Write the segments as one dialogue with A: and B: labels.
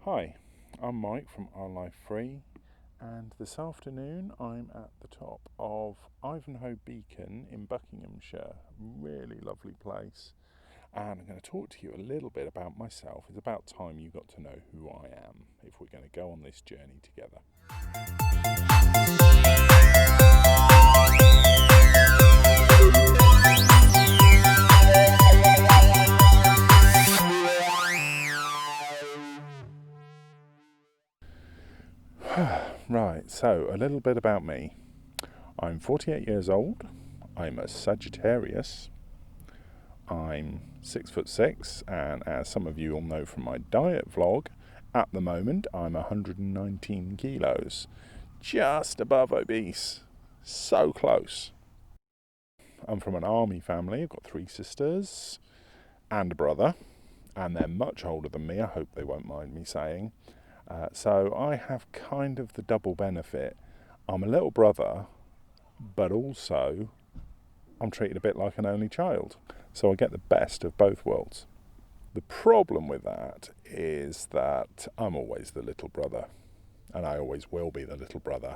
A: Hi, I'm Mike from Our Life Free, and this afternoon I'm at the top of Ivanhoe Beacon in Buckinghamshire. Really lovely place, and I'm going to talk to you a little bit about myself. It's about time you got to know who I am if we're going to go on this journey together. Right, so a little bit about me. I'm 48 years old. I'm a Sagittarius. I'm 6'6", and as some of you all know from my diet vlog, at the moment I'm 119 kilos, just above obese, so close. I'm from an army family. I've got 3 sisters and a brother, and they're much older than me. I hope they won't mind me saying. So I have kind of the double benefit. I'm a little brother, but also I'm treated a bit like an only child. So I get the best of both worlds. The problem with that is that I'm always the little brother, and I always will be the little brother.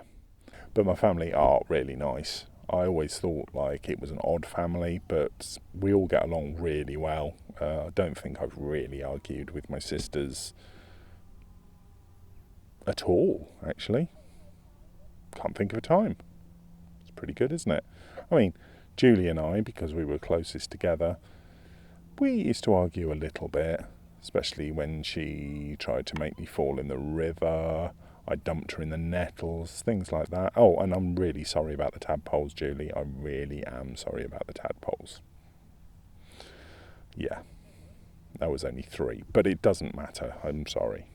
A: But my family are really nice. I always thought like it was an odd family, but we all get along really well. I don't think I've really argued with my sisters at all, actually. Can't think of a time. It's pretty good, isn't it? I mean, Julie and I, because we were closest together, we used to argue a little bit, especially when she tried to make me fall in the river. I dumped her in the nettles, things like that. Oh, and I'm really sorry about the tadpoles, Julie. I really am sorry about the tadpoles. Yeah, that was only 3, but it doesn't matter. I'm sorry.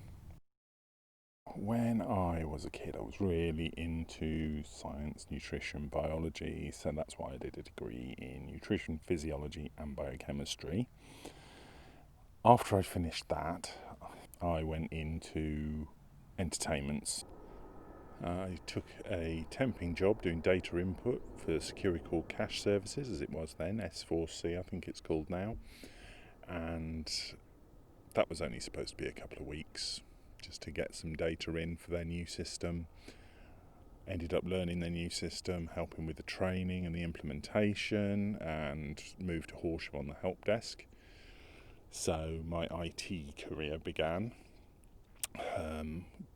A: When I was a kid, I was really into science, nutrition, biology, so that's why I did a degree in nutrition, physiology, and biochemistry. After I finished that, I went into entertainments. I took a temping job doing data input for Securicor Cash Services, as it was then, S4C I think it's called now, and that was only supposed to be a couple of weeks, just to get some data in for their new system. Ended up learning their new system, helping with the training and the implementation, and moved to Horsham on the help desk. So my IT career began.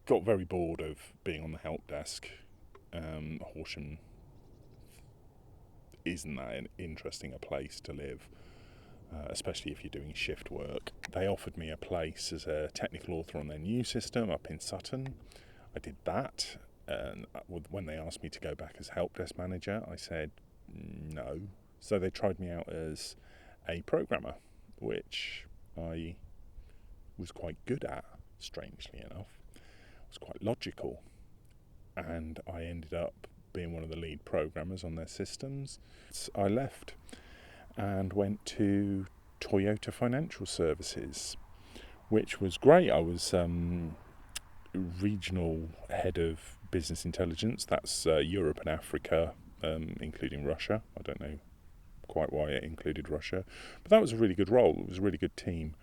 A: Got very bored of being on the help desk. Horsham isn't that interesting a place to live, especially if you're doing shift work. They offered me a place as a technical author on their new system up in Sutton. I did that, and when they asked me to go back as help desk manager, I said no. So they tried me out as a programmer, which I was quite good at, strangely enough. It was quite logical, and I ended up being one of the lead programmers on their systems. So I left and went to Toyota Financial Services, which was great. I was regional head of business intelligence. That's Europe and Africa, including Russia. I don't know quite why it included Russia, but that was a really good role. It was a really good team.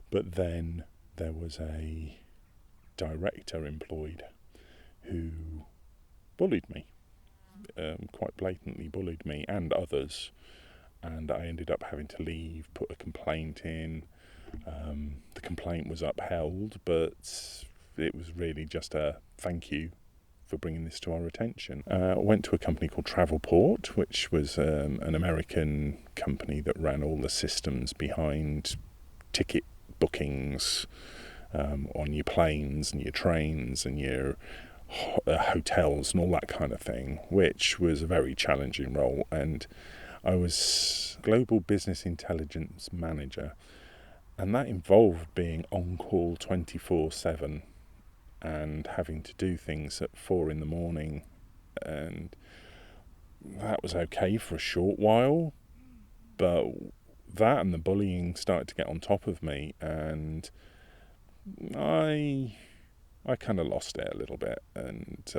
A: But then there was a director employed who bullied me, quite blatantly bullied me and others, and I ended up having to leave, put a complaint in. The complaint was upheld, but it was really just a thank you for bringing this to our attention. I went to a company called Travelport, which was an American company that ran all the systems behind ticket bookings on your planes and your trains and your hotels and all that kind of thing, which was a very challenging role. And I was Global Business Intelligence Manager, and that involved being on call 24/7 and having to do things at 4 a.m, and that was okay for a short while, but that and the bullying started to get on top of me, and I kind of lost it a little bit, and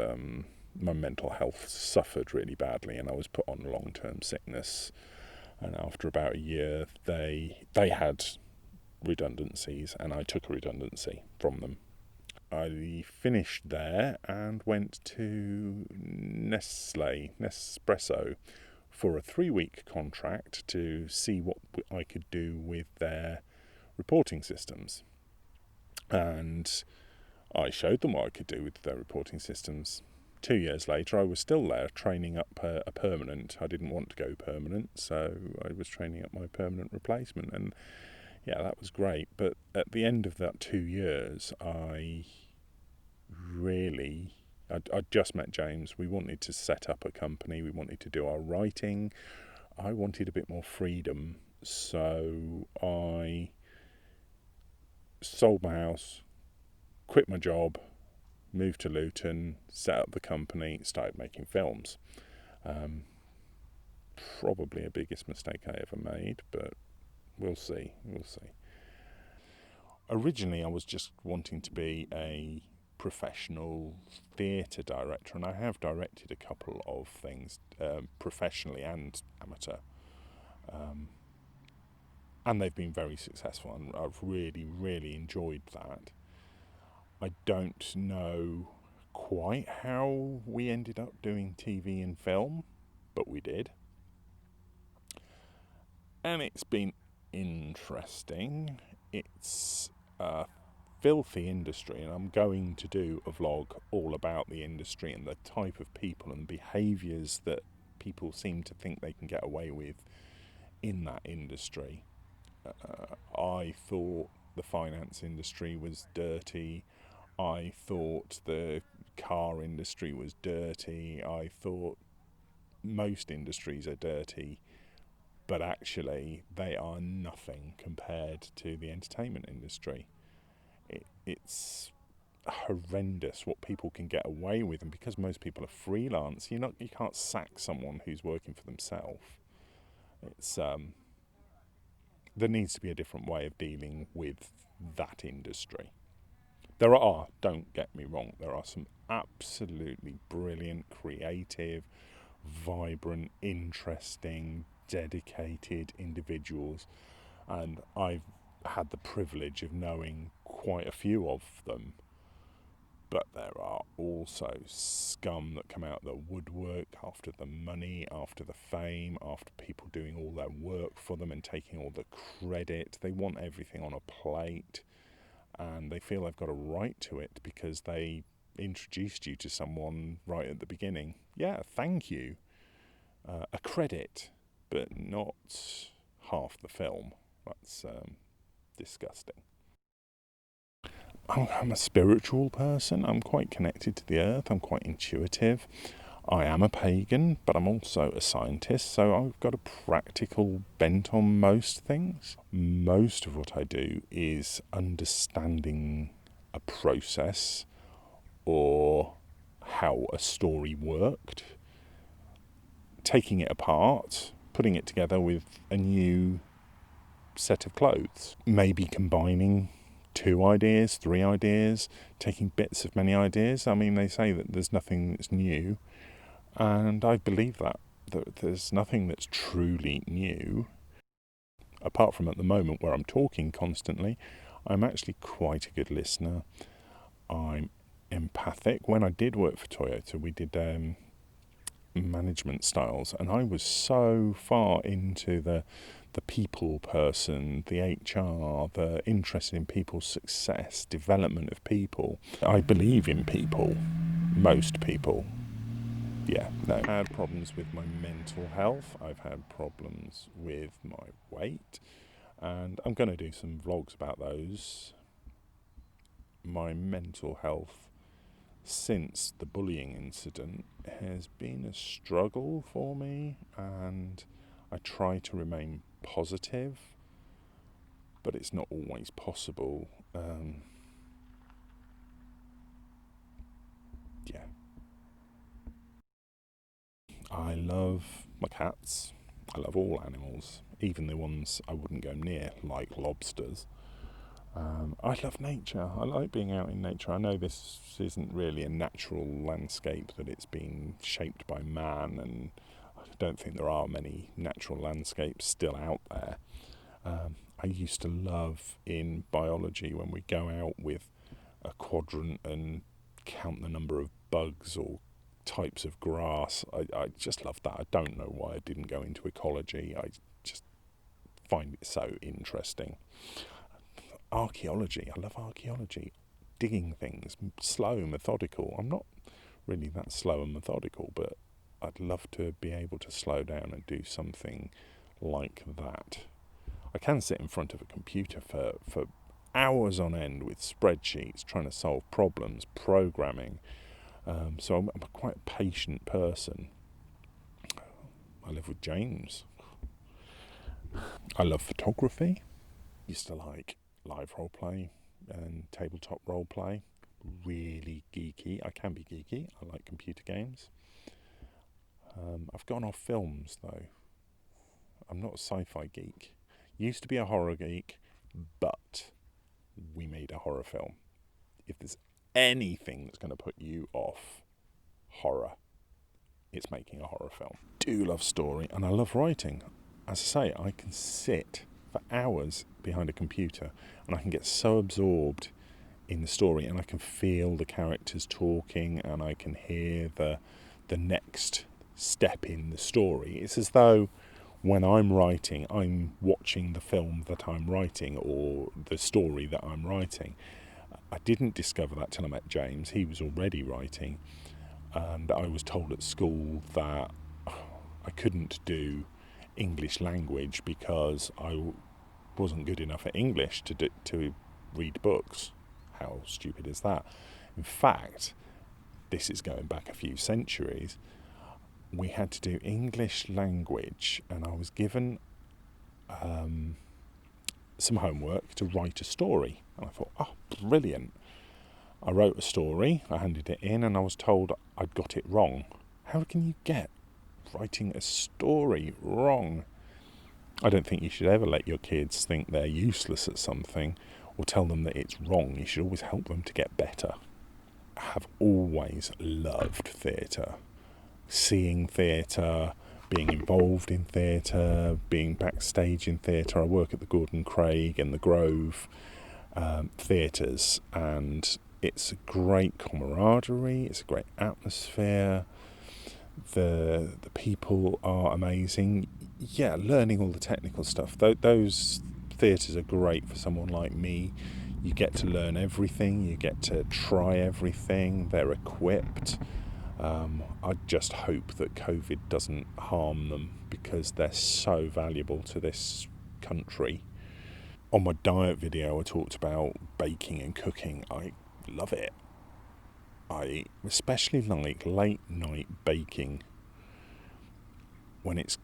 A: my mental health suffered really badly, and I was put on long-term sickness. And after about a year, they had redundancies, and I took a redundancy from them. I finished there and went to Nespresso, for a 3-week contract to see what I could do with their reporting systems. And I showed them what I could do with their reporting systems. 2 years later, I was still there training up a permanent. I didn't want to go permanent, so I was training up my permanent replacement. And yeah, that was great. But at the end of that 2 years, I'd just met James. We wanted to set up a company. We wanted to do our writing. I wanted a bit more freedom. So I sold my house, quit my job, moved to Luton, set up the company, started making films. Probably the biggest mistake I ever made, but we'll see. Originally, I was just wanting to be a professional theatre director, and I have directed a couple of things professionally and amateur, and they've been very successful, and I've really enjoyed that. I don't know quite how we ended up doing TV and film, but we did, and it's been interesting. It's a filthy industry, and I'm going to do a vlog all about the industry and the type of people and behaviours that people seem to think they can get away with in that industry. I thought the finance industry was dirty. I thought the car industry was dirty. I thought most industries are dirty, but actually they are nothing compared to the entertainment industry. It's horrendous what people can get away with, and because most people are freelance, you can't sack someone who's working for themselves. It's there needs to be a different way of dealing with that industry. Don't get me wrong, there are some absolutely brilliant, creative, vibrant, interesting, dedicated individuals, and I've had the privilege of knowing quite a few of them. But there are also scum that come out of the woodwork after the money, after the fame, after people doing all their work for them and taking all the credit. They want everything on a plate, and they feel they've got a right to it because they introduced you to someone right at the beginning. Yeah, thank you. A credit, but not half the film. That's disgusting. I'm a spiritual person. I'm quite connected to the earth. I'm quite intuitive. I am a pagan, but I'm also a scientist, so I've got a practical bent on most things. Most of what I do is understanding a process or how a story worked, taking it apart, putting it together with a new set of clothes, maybe combining 2 ideas, 3 ideas, taking bits of many ideas. I mean, they say that there's nothing that's new, and I believe that there's nothing that's truly new, apart from at the moment where I'm talking constantly. I'm actually quite a good listener. I'm empathic. When I did work for Toyota, we did management styles, and I was so far into the people person, the HR, the interest in people's success, development of people. I believe in people, most people. Yeah, no. I've had problems with my mental health. I've had problems with my weight, and I'm going to do some vlogs about those. My mental health since the bullying incident has been a struggle for me, and I try to remain positive, but it's not always possible. Yeah. I love my cats. I love all animals, even the ones I wouldn't go near, like lobsters. I love nature. I like being out in nature. I know this isn't really a natural landscape, that it's been shaped by man, and I don't think there are many natural landscapes still out there. I used to love in biology when we go out with a quadrant and count the number of bugs or types of grass. I just love that. I don't know why I didn't go into ecology. I just find it so interesting. Archaeology. I love archaeology. Digging things, slow, methodical. I'm not really that slow and methodical, but I'd love to be able to slow down and do something like that. I can sit in front of a computer for hours on end with spreadsheets, trying to solve problems, programming. So I'm quite a patient person. I live with James. I love photography. Used to like live roleplay and tabletop roleplay. Really geeky. I can be geeky. I like computer games. I've gone off films though. I'm not a sci-fi geek. Used to be a horror geek, but we made a horror film. If there's anything that's going to put you off horror, it's making a horror film. Do love story, and I love writing. As I say, I can sit for hours behind a computer and I can get so absorbed in the story, and I can feel the characters talking, and I can hear the next step in the story. It's as though when I'm writing, I'm watching the film that I'm writing or the story that I'm writing. I didn't discover that till I met James. He was already writing, and I was told at school that I couldn't do English language because I wasn't good enough at English to read books. How stupid is that? In fact, this is going back a few centuries. We had to do English language, and I was given some homework to write a story. And I thought, oh, brilliant. I wrote a story, I handed it in, and I was told I'd got it wrong. How can you get writing a story wrong? I don't think you should ever let your kids think they're useless at something or tell them that it's wrong. You should always help them to get better. I have always loved theatre. Seeing theatre, being involved in theatre, being backstage in theatre. I work at the Gordon Craig and the Grove theatres, and it's a great camaraderie, it's a great atmosphere. The people are amazing. Yeah, learning all the technical stuff. Those theatres are great for someone like me. You get to learn everything. You get to try everything. They're equipped. I just hope that COVID doesn't harm them, because they're so valuable to this country. On my diet video, I talked about baking and cooking. I love it. I especially like late night baking when it's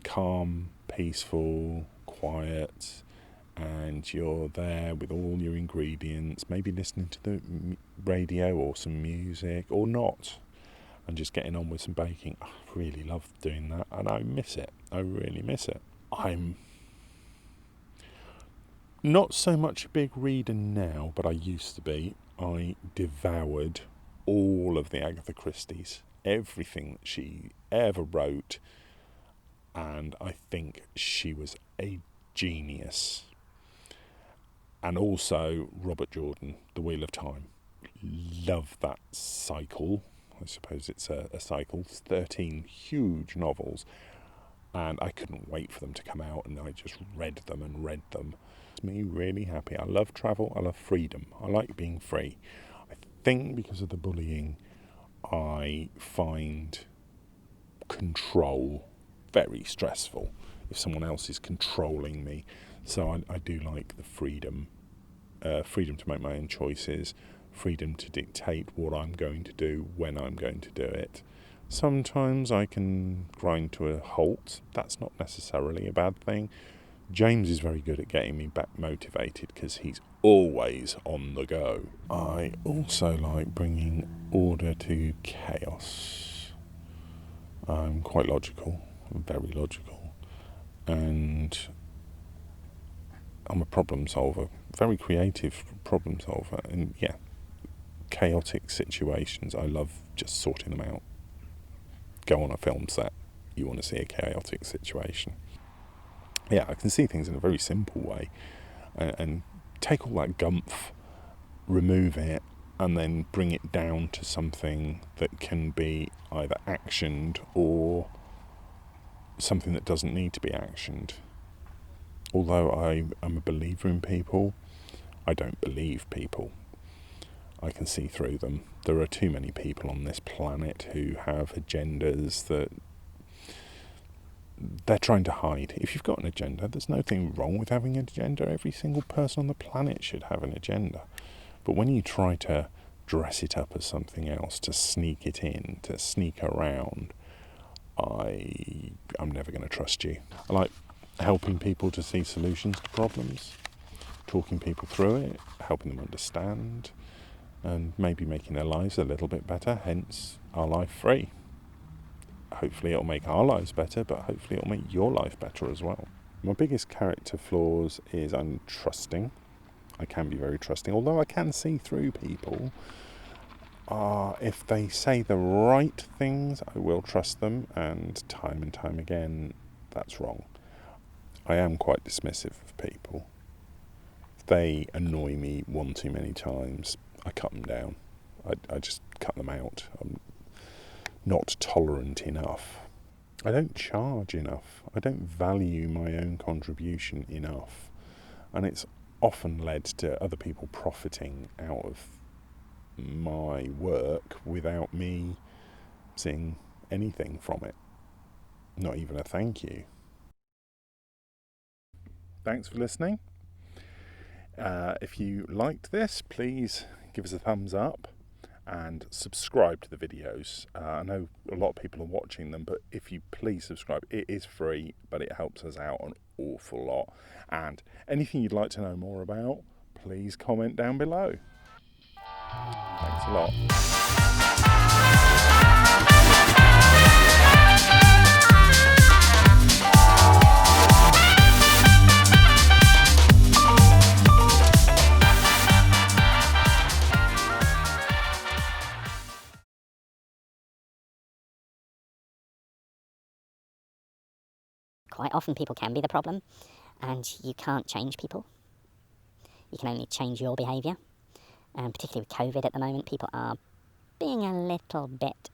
A: calm, peaceful, quiet, and you're there with all your ingredients, maybe listening to the radio or some music, or not, and just getting on with some baking. I really love doing that, and I miss it. I really miss it. I'm not so much a big reader now, but I used to be. I devoured all of the Agatha Christie's, everything that she ever wrote, and I think she was a genius. And also Robert Jordan, The Wheel of Time. Love that cycle. I suppose it's a cycle. 13 huge novels, and I couldn't wait for them to come out, and I just read them and read them. It's me really happy. I love travel. I love freedom. I like being free. I think because of the bullying, I find control very stressful if someone else is controlling me. So I do like the freedom to make my own choices, freedom to dictate what I'm going to do, when I'm going to do it. Sometimes I can grind to a halt. That's not necessarily a bad thing. James is very good at getting me back motivated because he's always on the go. I also like bringing order to chaos. I'm quite logical, very logical, and I'm a problem solver, very creative problem solver, and yeah, chaotic situations, I love just sorting them out. Go on a film set, you want to see a chaotic situation. Yeah, I can see things in a very simple way, and take all that gumph remove it and then bring it down to something that can be either actioned or something that doesn't need to be actioned. Although I am a believer in people, I don't believe people. I can see through them. There are too many people on this planet who have agendas that they're trying to hide. If you've got an agenda, there's nothing wrong with having an agenda. Every single person on the planet should have an agenda. But when you try to dress it up as something else, to sneak it in, to sneak around, I'm never going to trust you. I like helping people to see solutions to problems, talking people through it, helping them understand, and maybe making their lives a little bit better, hence our Life Free. Hopefully it'll make our lives better, but hopefully it'll make your life better as well. My biggest character flaws is I'm trusting. I can be very trusting, although I can see through people. If they say the right things, I will trust them, and time again, that's wrong. I am quite dismissive of people. If they annoy me one too many times, I cut them down. I just cut them out. I'm not tolerant enough. I don't charge enough. I don't value my own contribution enough. And it's often led to other people profiting out of my work without me seeing anything from it. Not even a thank you. Thanks for listening. If you liked this, please give us a thumbs up and subscribe to the videos. I know a lot of people are watching them, but if you please subscribe, it is free, but it helps us out an awful lot. And anything you'd like to know more about, please comment down below. Thanks a lot.
B: Quite often people can be the problem, and you can't change people. You can only change your behaviour. And particularly with COVID at the moment, people are being a little bit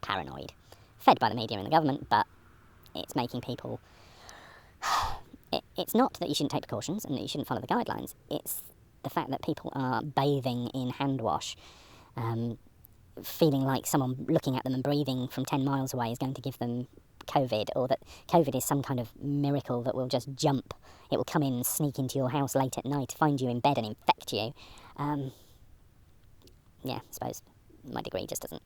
B: paranoid. Fed by the media and the government, but it's making people... It's not that you shouldn't take precautions and that you shouldn't follow the guidelines. It's the fact that people are bathing in hand wash, feeling like someone looking at them and breathing from 10 miles away is going to give them COVID, or that COVID is some kind of miracle that will just jump. It will come in and sneak into your house late at night, find you in bed and infect you. Yeah, I suppose my degree just doesn't